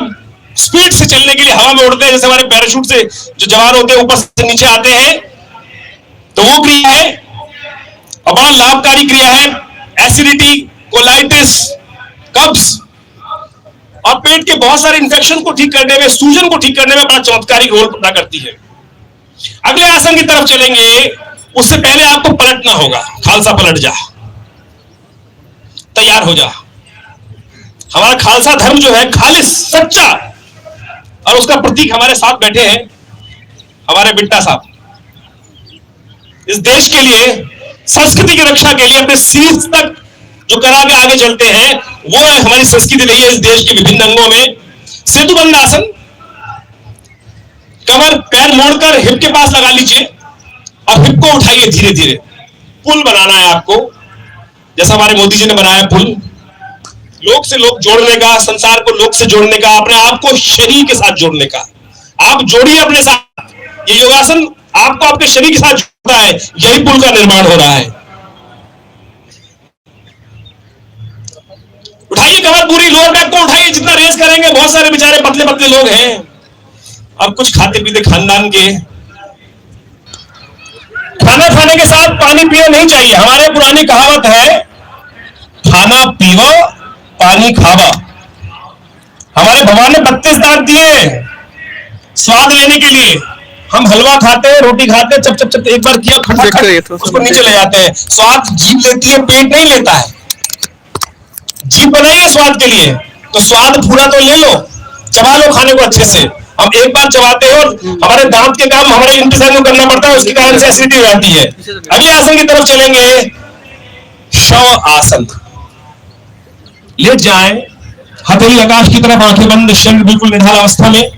स्पीड से चलने के लिए हवा में उड़ते हैं जैसे हमारे पैराशूट से जो जवान होते हैं ऊपर से नीचे आते हैं। तो वो क्रिया है और बड़ा लाभकारी क्रिया है। एसिडिटी, कोलाइटिस, कब्ज और पेट के बहुत सारे इंफेक्शन को ठीक करने में, सूजन को ठीक करने में बड़ा चमत्कारी रोल अदा करती है। अगले आसन की तरफ चलेंगे, उससे पहले आपको पलटना होगा। खालसा पलट जा, तैयार हो जा। हमारा खालसा धर्म जो है खालिस, सच्चा, और उसका प्रतीक हमारे साथ बैठे हैं हमारे बिट्टा साहब। इस देश के लिए, संस्कृति की रक्षा के लिए अपने शीर्ष तक जो करा के आगे चलते हैं, वो है हमारी संस्कृति रही है इस देश के विभिन्न अंगों में। सेतुबंध आसन। कमर, पैर मोड़कर हिप के पास लगा लीजिए और हिप को उठाइए धीरे धीरे। पुल बनाना है आपको, जैसा हमारे मोदी जी ने बनाया पुल। लोग से लोग जोड़ने का, संसार को लोग से जोड़ने का, अपने आप को शरीर के साथ जोड़ने का। आप जोड़िए अपने साथ। ये योगासन आपको आपके शरीर के साथ जोड़ता है, यही पुल का निर्माण हो रहा है। उठाइए पूरी कमर, पूरी लोअर बैक को उठाइए, जितना रेस करेंगे। बहुत सारे बेचारे पतले पतले लोग हैं, अब कुछ खाते पीते खानदान के। खाना खाने के साथ पानी पीना नहीं चाहिए। हमारे पुरानी कहावत है, खाना पीवा पानी खावा। हमारे भगवान ने 32 दांत दिए स्वाद लेने के लिए। हम हलवा खाते हैं, रोटी खाते हैं, चप चप चप एक बार किया खट उसको नीचे ले जाते हैं। स्वाद जीभ लेती है, पेट नहीं लेता है। जीभ बनाई है स्वाद के लिए, तो स्वाद पूरा तो ले लो, चबा लो खाने को अच्छे से। हम एक बार चबाते हैं और हमारे दांत के काम हमारे इंतजार में करना पड़ता है, उसके कारण से एसिडिटी हो जाती है। अगले आसन की तरफ चलेंगे, शव आसन। लेट जाएं, हथेली आकाश की तरफ, आंखें बंद, शरीर बिल्कुल निढाल अवस्था में।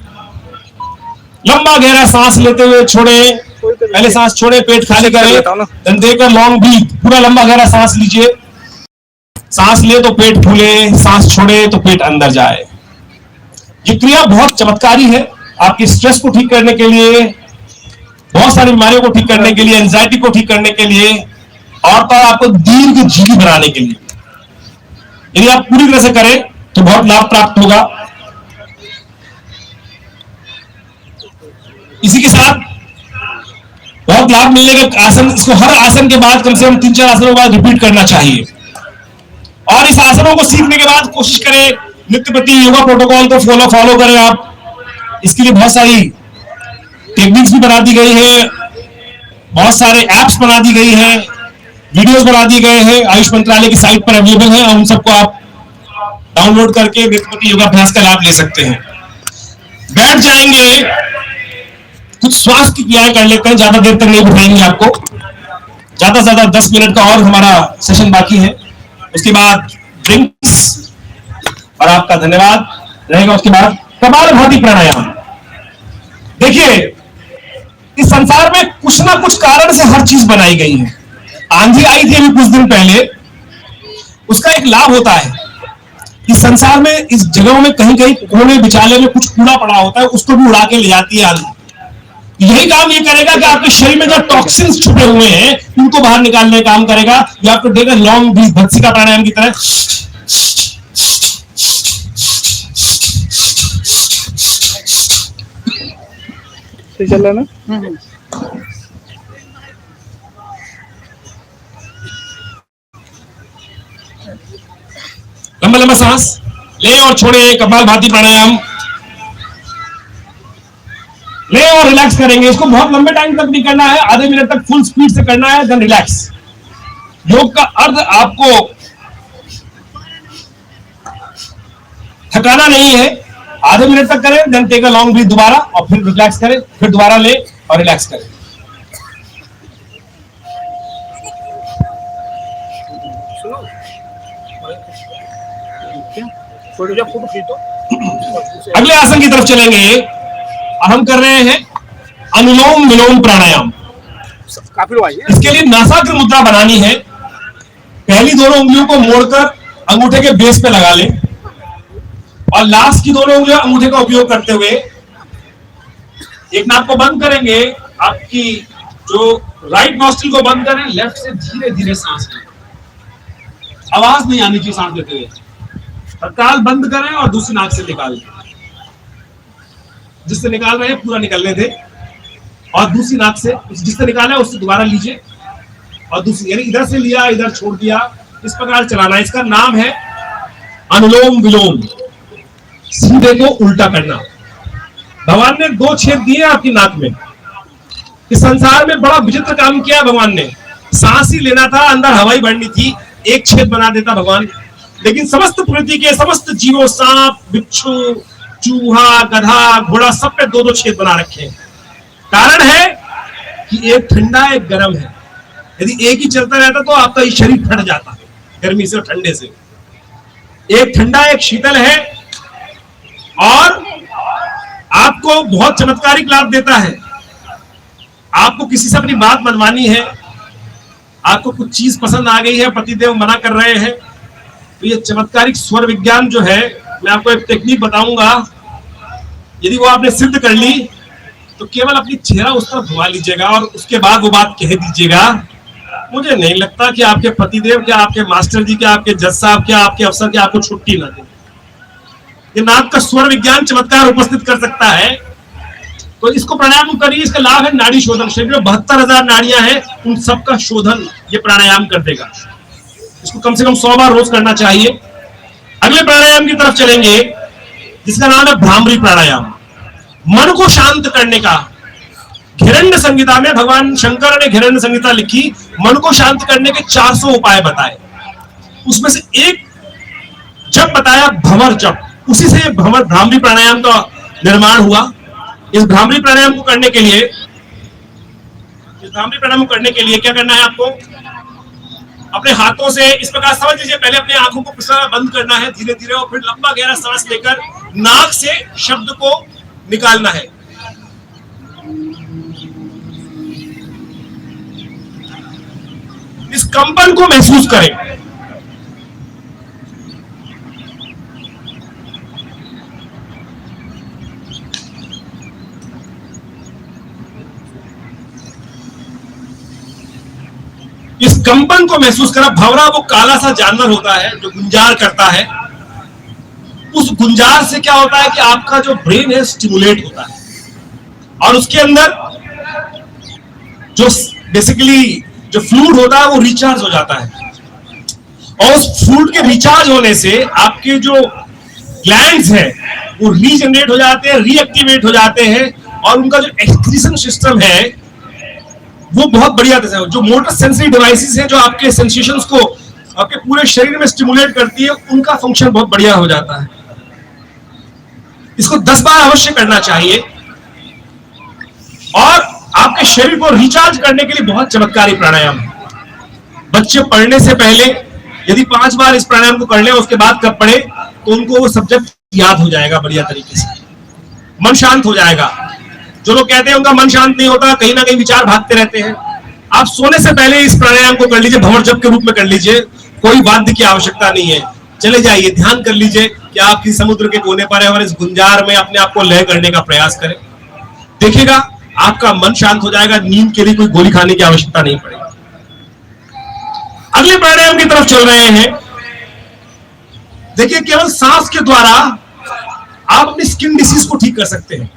लंबा गहरा सांस लेते हुए छोड़े, पहले सांस छोड़े, पेट खाली करें, then take a long breath. पूरा लंबा गहरा सांस लीजिए। सांस ले तो पेट फूले, सांस छोड़े तो पेट अंदर जाए। ये क्रिया बहुत चमत्कारी है, आपकी स्ट्रेस को ठीक करने के लिए, बहुत सारी बीमारियों को ठीक करने के लिए, एंजाइटी को ठीक करने के लिए, और तो आपको दीर्घ जीवी बनाने के लिए। यदि आप पूरी तरह से करें तो बहुत लाभ प्राप्त होगा। इसी के साथ बहुत लाभ मिलने के आसन, इसको हर आसन के बाद कम से कम 3-4 आसनों के बाद रिपीट करना चाहिए। और इस आसनों को सीखने के बाद कोशिश करें नित्य प्रति योगा प्रोटोकॉल को फॉलो करें आप। इसके लिए बहुत सारी टेक्निक्स भी बना दी गई है, बहुत सारे एप्स बना दी गई है, वीडियोस बना दिए गए हैं, आयुष मंत्रालय की साइट पर अवेलेबल है, और उन सबको आप डाउनलोड करके नित्य प्रति योगाभ्यास का लाभ ले सकते हैं। बैठ जाएंगे, कुछ श्वास की क्रियाएं कर लेते हैं, ज्यादा देर तक नहीं बिठाएंगे आपको, ज्यादा से ज्यादा 10 मिनट का और हमारा सेशन बाकी है। उसके बाद ड्रिंक्स और आपका धन्यवाद रहेगा। उसके बाद कपालभाति प्राणायाम। देखिए, इस संसार में कुछ ना कुछ कारण से हर चीज बनाई गई है। आंधी आई थी अभी कुछ दिन पहले, उसका एक लाभ होता है। इस संसार में इस जगहों में कहीं कहीं कोने बिचाले में कुछ कूड़ा पड़ा होता है, उसको भी उड़ा के ले जाती है आंधी। यही काम ये करेगा कि आपके शरीर में जो टॉक्सिन्स छुपे हुए हैं उनको बाहर निकालने का काम करेगा। ये आपको देगा लॉन्ग ब्रीथ, भस्त्रिका प्राणायाम की तरह। चल रहा ना, लंबा लंबा सांस ले और छोड़े, कपालभाति प्राणायाम ले और रिलैक्स करेंगे। इसको बहुत लंबे टाइम तक नहीं करना है, आधे मिनट तक फुल स्पीड से करना है, देन रिलैक्स। योग का अर्थ आपको थकाना नहीं है। आधे मिनट तक करें, then take a long breath दोबारा, और फिर रिलैक्स करें, फिर दोबारा ले और रिलैक्स करें। अगले आसन की तरफ चलेंगे और हम कर रहे हैं अनुलोम विलोम प्राणायाम। इसके लिए नासाग्र मुद्रा बनानी है। पहली दोनों उंगलियों को मोड़कर अंगूठे के बेस पे लगा लें, और लास्ट की दोनों उंगलियां अंगूठे का उपयोग करते हुए एक नाक को बंद करेंगे। आपकी जो राइट नॉस्ट्रिल को बंद करें, लेफ्ट से धीरे धीरे सांस लें, आवाज नहीं आनी चाहिए सांस लेते हुए। तत्काल बंद करें और दूसरी नाक से निकाल दें। जिससे निकाल रहे हैं पूरा निकलने दें, और दूसरी नाक से जिससे निकाला है उससे दोबारा लीजिए, और दूसरी, यानी इधर से लिया इधर छोड़ दिया, इस प्रकार चलाना। इसका नाम है अनुलोम विलोम, सीधे को उल्टा करना। भगवान ने 2 छेद दिए आपकी नाक में। इस संसार में बड़ा विचित्र काम किया भगवान ने। सांस ही लेना था, अंदर हवाई भरनी थी, 1 छेद बना देता भगवान। लेकिन समस्त प्रकृति के समस्त जीवों, सांप, बिच्छू, चूहा, गधा, घोड़ा, सब पे 2-2 छेद बना रखे हैं। कारण है कि एक ठंडा एक गर्म है। यदि एक ही चलता रहता तो आपका ये शरीर फट जाता गर्मी से और ठंडे से। एक ठंडा एक शीतल है, और आपको बहुत चमत्कारिक लाभ देता है। आपको किसी से अपनी बात मनवानी है, आपको कुछ चीज पसंद आ गई है, पतिदेव मना कर रहे हैं, तो ये चमत्कारिक स्वर विज्ञान जो है, मैं आपको एक टेक्निक बताऊंगा। यदि वो आपने सिद्ध कर ली तो केवल अपनी चेहरा उस तरफ घुमा लीजिएगा और उसके बाद वो बात कह दीजिएगा मुझे नहीं लगता कि आपके पतिदेव क्या, आपके मास्टर जी क्या, आपके जज साहब क्या, आपके अफसर क्या आपको छुट्टी ना दे। ये नाक का स्वर विज्ञान चमत्कार उपस्थित कर सकता है। तो इसको प्राणायाम करिए। इसका लाभ है नाड़ी शोधन। शरीर में 72,000 नाड़ियां हैं, उन सबका शोधन ये प्राणायाम कर देगा। इसको कम से कम 100 बार रोज करना चाहिए। अगले प्राणायाम की तरफ चलेंगे जिसका नाम है भ्रामरी प्राणायाम। मन को शांत करने का। हिरण्य संहिता में भगवान शंकर ने हिरण्य संहिता लिखी, मन को शांत करने के 400 उपाय बताए। उसमें से एक जप बताया, भंवर जप। उसी से भंवर भ्रामरी प्राणायाम का निर्माण हुआ। इस भ्रामरी प्राणायाम को करने के लिए क्या करना है आपको? अपने हाथों से इस प्रकार समझ लीजिए, पहले अपने आंखों को पूरा बंद करना है धीरे धीरे, और फिर लंबा गहरा सांस लेकर नाक से शब्द को निकालना है। इस कंपन को महसूस करें। इस कंपन को महसूस करा। भंवरा वो काला सा जानवर होता है जो गुंजार करता है। उस गुंजार से क्या होता है कि आपका जो ब्रेन है स्टिमुलेट होता है, और उसके अंदर जो बेसिकली जो फ्लूइड होता है वो रिचार्ज हो जाता है। और उस फ्लूइड के रिचार्ज होने से आपके जो ग्लैंड्स हैं वो रीजनरेट हो जाते हैं, रीएक्टिवेट हो जाते हैं, और उनका जो एक्सक्रीशन सिस्टम है वो बहुत बढ़िया तरह से, जो मोटर सेंसरी डिवाइसेस हैं जो आपके सेंसेशंस को आपके पूरे शरीर में स्टिमुलेट करती है, उनका फंक्शन बहुत बढ़िया हो जाता है। इसको 10 बार अवश्य करना चाहिए, और आपके शरीर को रिचार्ज करने के लिए बहुत चमत्कारी प्राणायाम है। बच्चे पढ़ने से पहले यदि 5 बार इस प्राणायाम को कर ले, उसके बाद कब पढ़े तो उनको वो सब्जेक्ट याद हो जाएगा बढ़िया तरीके से, मन शांत हो जाएगा। जो लोग कहते हैं उनका मन शांत नहीं होता, कहीं ना कहीं विचार भागते रहते हैं, आप सोने से पहले इस प्राणायाम को कर लीजिए, भंवर जप के रूप में कर लीजिए। कोई वाद्य की आवश्यकता नहीं है। चले जाइए, ध्यान कर लीजिए कि आप किसी समुद्र के कोने पर है और इस गुंजार में अपने आप को लय करने का प्रयास करें। देखिएगा आपका मन शांत हो जाएगा। नींद के लिए कोई गोली खाने की आवश्यकता नहीं पड़ेगी। अगले प्राणायाम की तरफ चल रहे हैं। देखिए, केवल सांस के द्वारा आप अपनी स्किन डिसीज को ठीक कर सकते हैं।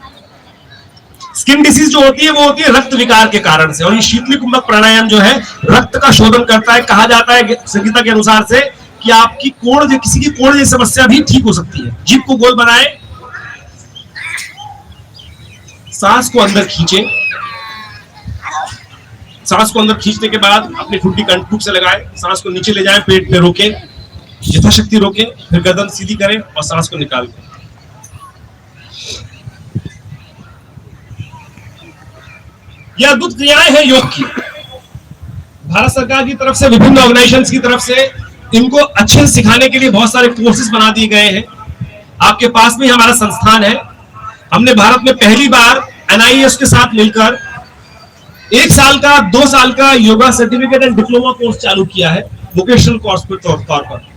स्किन डिसीज जो होती है वो होती है रक्त विकार के कारण से, और ये शीतली कुंभक प्राणायाम जो है रक्त का शोधन करता है। कहा जाता है संगीता के अनुसार से कि आपकी कोढ़, किसी की कोढ़ जैसी समस्या भी ठीक हो सकती है। जीभ को गोल बनाए, सांस को अंदर खींचे। सांस को अंदर खींचने के बाद अपनी ठुड्डी कंठूक से लगाए, सांस को नीचे ले जाए, पेट में रोके, यथाशक्ति रोके, फिर गर्दन सीधी करें और सांस को निकाल दें। ये अद्भुत क्रियाएं हैं योग की। भारत सरकार की तरफ से, विभिन्न ऑर्गेनाइजेशंस की तरफ से इनको अच्छे से सिखाने के लिए बहुत सारे कोर्सेज बना दिए गए हैं। आपके पास में हमारा संस्थान है। हमने भारत में पहली बार NIS के साथ मिलकर 1 साल का, 2 साल का yoga certificate and diploma course चालू किया है, वोकेशनल कोर्स के तौर पर।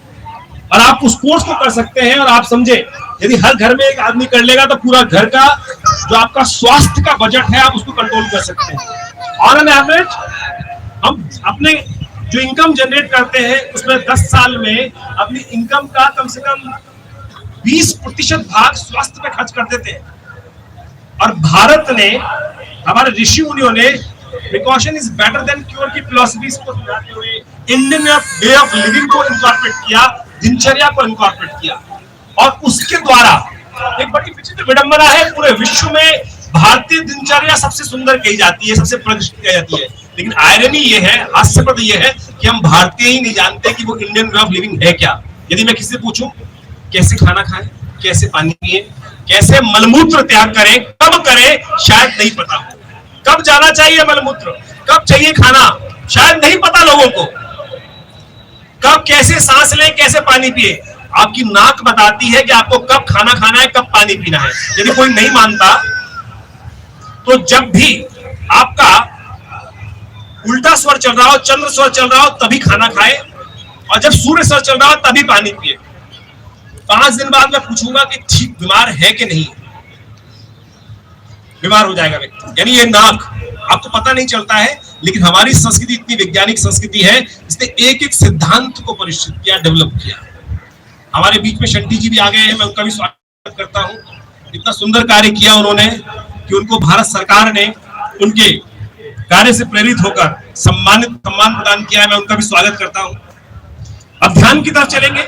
और आप उस कोर्स को कर सकते हैं। और आप समझे, यदि हर घर में एक आदमी कर लेगा तो पूरा घर का जो आपका स्वास्थ्य का बजट है आप उसको कंट्रोल कर सकते हैं। ऑन एन एवरेज हम अपने जो इनकम जनरेट करते हैं उसमें 10 साल में अपनी इनकम का कम से कम 20% भाग स्वास्थ्य पे खर्च कर देते हैं। और भारत ने, हमारे ऋषि मुनियों ने precaution is better than cure की फिलॉसफी को सुनाते हुए इंडियन वे ऑफ लिविंग को इनकॉर्पोरेट किया, दिनचर्या को इनकॉर्पोरेट किया। और उसके द्वारा एक बड़ी विचित्र विडंबना है, पूरे विश्व में भारतीय दिनचर्या सबसे सुंदर कही जाती है, सबसे प्रतिष्ठित कही जाती है। लेकिन आयरनी ये है, हास्यप्रद ये है कि हम भारतीय ही नहीं जानते कि वो इंडियन वे ऑफ लिविंग है क्या। यदि मैं किसी से पूछूं कैसे खाना खाएं, कैसे पानी पिए, कैसे मलमूत्र त्याग करें, कब करें, शायद नहीं पता हो। कब जाना चाहिए मलमूत्र, कब चाहिए खाना, शायद नहीं पता लोगों को। कब कैसे सांस लें, कैसे पानी पिए, आपकी नाक बताती है कि आपको कब खाना खाना है, कब पानी पीना है। यदि कोई नहीं मानता तो जब भी आपका उल्टा स्वर चल रहा हो, चंद्र स्वर चल रहा हो, तभी खाना खाए, और जब सूर्य स्वर चल रहा हो तभी पानी पिए। 5 दिन बाद मैं पूछूंगा कि ठीक बीमार है कि नहीं, बीमार हो जाएगा व्यक्ति। यानी ये नाक आपको पता नहीं चलता है, लेकिन हमारी संस्कृति इतनी वैज्ञानिक संस्कृति है, इसने एक एक सिद्धांत को परिष्कृत किया, डेवलप किया। हमारे बीच में शंटी जी भी आ गए हैं, मैं उनका भी स्वागत करता हूं। इतना सुंदर कार्य किया उन्होंने कि उनको भारत सरकार ने उनके कार्य से प्रेरित होकर सम्मान प्रदान किया है, मैं उनका भी स्वागत करता हूं। अब ध्यान की तरफ चलेंगे,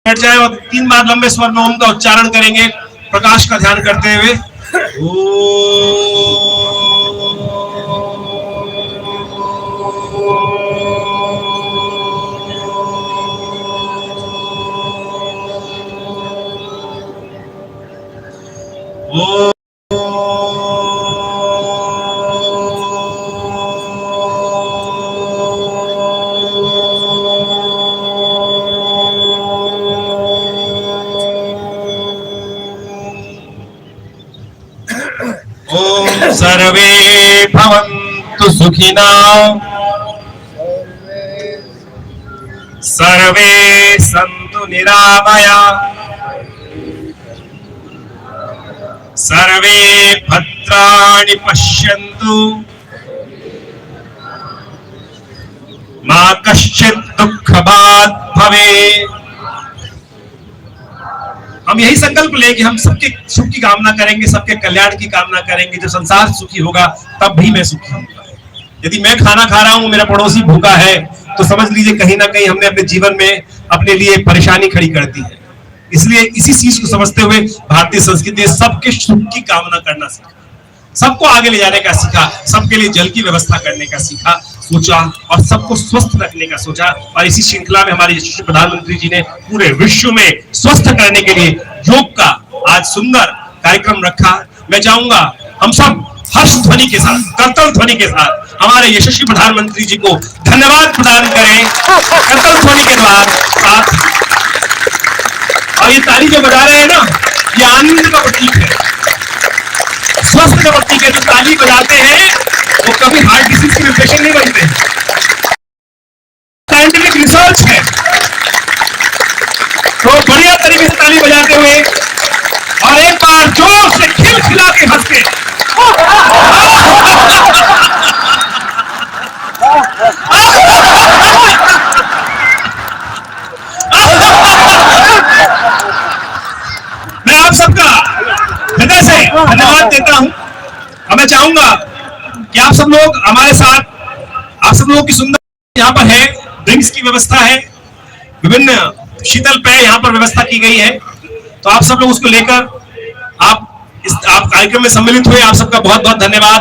बैठ जाए और 3 बार लंबे स्वर में ओम का उच्चारण करेंगे, प्रकाश का ध्यान करते हुए। ओ सर्वे भवन्तु सुखिनः, सर्वे सन्तु निरामयाः, सर्वे भद्राणि पश्यन्तु, मा कश्चित् दुःखभाग् भवेत्। हम यही संकल्प लें कि हम सबके सुख की कामना करेंगे, सबके कल्याण की कामना करेंगे। जब संसार सुखी होगा तब भी मैं सुखी होगा। यदि मैं खाना खा रहा हूं, मेरा पड़ोसी भूखा है, तो समझ लीजिए कहीं ना कहीं हमने अपने जीवन में अपने लिए परेशानी खड़ी कर दी है। इसलिए इसी चीज को समझते हुए भारतीय संस्कृति ने सबके सुख की कामना करना सीखा, सबको आगे ले जाने का सीखा, सबके लिए जल की व्यवस्था करने का सीखा, सोचा और सबको स्वस्थ रखने का सोचा। और इसी श्रृंखला में हमारे यशस्वी प्रधानमंत्री जी ने पूरे विश्व में स्वस्थ करने के लिए योग का आज सुंदर कार्यक्रम रखा। मैं चाहूंगा हम सब हर्ष ध्वनि के साथ, करतल ध्वनि के साथ हमारे यशस्वी प्रधानमंत्री जी को धन्यवाद प्रदान करें, करतल ध्वनि के साथ। और ये ताली जो बजा रहे हैं ना, ये आनंद का प्रतीक है, स्वस्थ का प्रतीक है। जो ताली बजाते हैं वो कभी हार्ट डिसीज के पेशेंट नहीं बनते हैं। साइंटिफिक रिसर्च है। तो बढ़िया तरीके से ताली बजाते हुए और एक बार जोर से खिलखिला के हंस के मैं आप सबका हृदय से धन्यवाद देता हूं। और मैं चाहूंगा कि आप सब लोग हमारे साथ, आप सब लोगों की सुंदर यहाँ पर है, ड्रिंक्स की व्यवस्था है, विभिन्न शीतल पेय यहाँ पर व्यवस्था की गई है। तो आप सब लोग उसको लेकर आप कार्यक्रम में सम्मिलित हुए, आप सबका बहुत बहुत धन्यवाद।